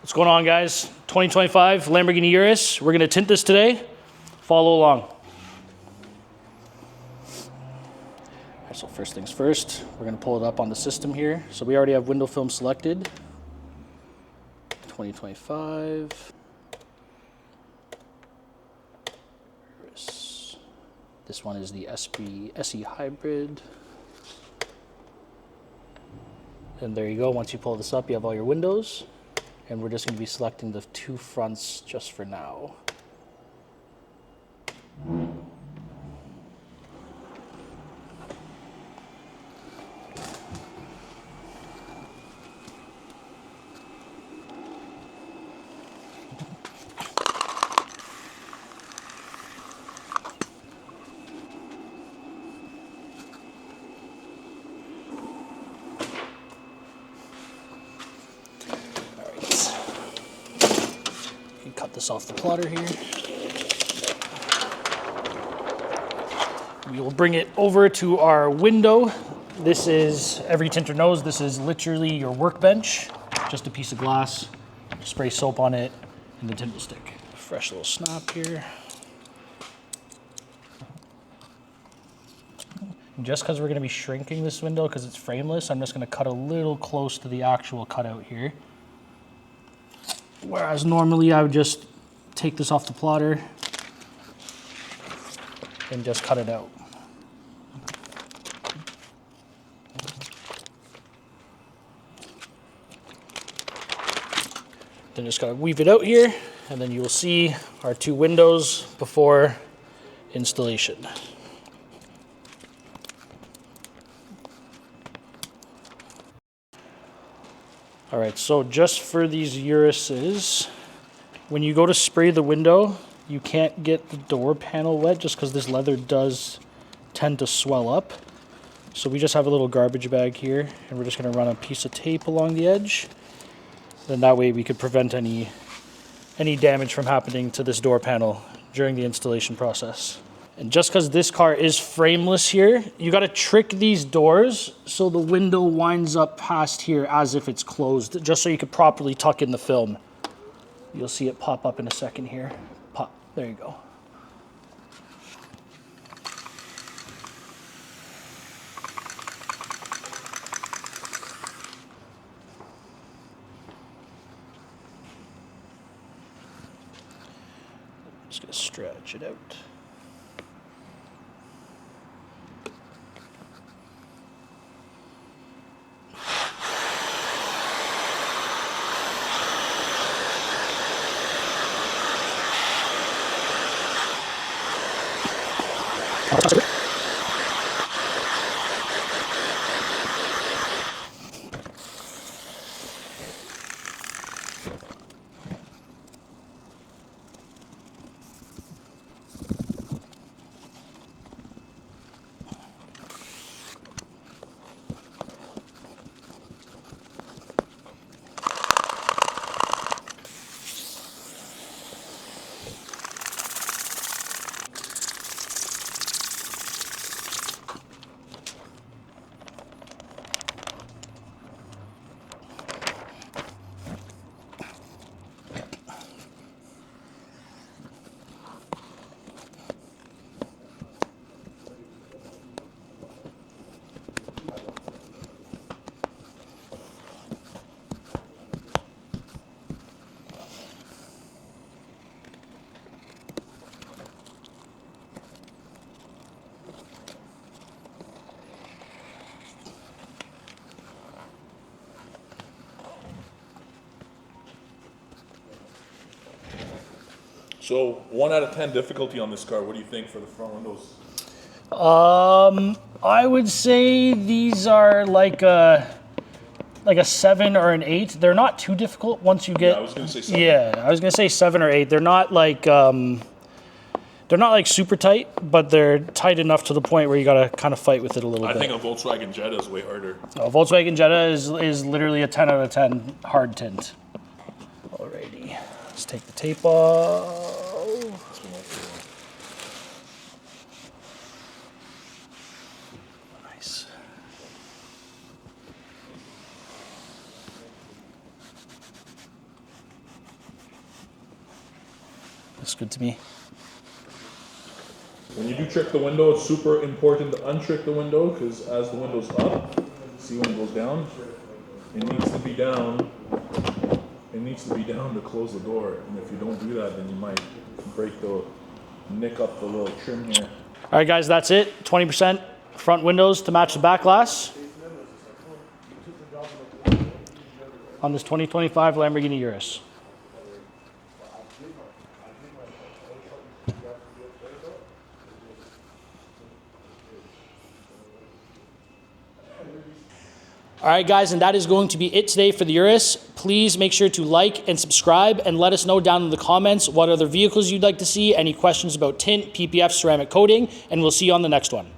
What's going on, guys? 2025 Lamborghini Urus. We're going to tint this today. Follow along. So first things first, we're going to pull it up on the system here. So we already have window film selected. 2025. Urus. This one is the SE Hybrid. And there you go. Once you pull this up, you have all your windows. And we're just going to be selecting the two fronts just for now. Cut this off the plotter here. We will bring it over to our window. This is, every tinter knows, this is literally your workbench. Just a piece of glass, spray soap on it, and the tint will stick. Fresh little snap here. And just because we're going to be shrinking this window because it's frameless, I'm just going to cut a little close to the actual cutout here. Whereas normally I would just take this off the plotter and just cut it out. Then just gotta weave it out here, and then you will see our two windows before installation. All right, so just for these Uruses, when you go to spray the window, you can't get the door panel wet just because this leather does tend to swell up. So we just have a little garbage bag here, and we're just gonna run a piece of tape along the edge. Then that way we could prevent any damage from happening to this door panel during the installation process. And just because this car is frameless here, you got to trick these doors so the window winds up past here as if it's closed, just so you could properly tuck in the film. You'll see it pop up in a second here. Pop, there you go. Just gonna stretch it out. So 1 out of 10 difficulty on this car. What do you think for the front windows? I would say these are like a 7 or an 8. They're not too difficult once you get. Yeah, I was gonna say 7. Yeah, I was gonna say 7 or 8. They're not like super tight, but they're tight enough to the point where you gotta kind of fight with it a little bit. I think a Volkswagen Jetta is way harder. A Volkswagen Jetta is literally a 10 out of 10 hard tint. Alrighty, let's take the tape off. Nice. good to me. When you do trick the window, it's super important to untrick the window because as the window's up, see when it goes down, it needs to be down. It needs to be down to close the door. And if you don't do that, then you might nick up the little trim here. All right, guys, that's it. 20% front windows to match the back glass on this 2025 Lamborghini Urus. All right, guys, and that is going to be it today for the Urus. Please make sure to like and subscribe and let us know down in the comments what other vehicles you'd like to see, any questions about tint, PPF, ceramic coating, and we'll see you on the next one.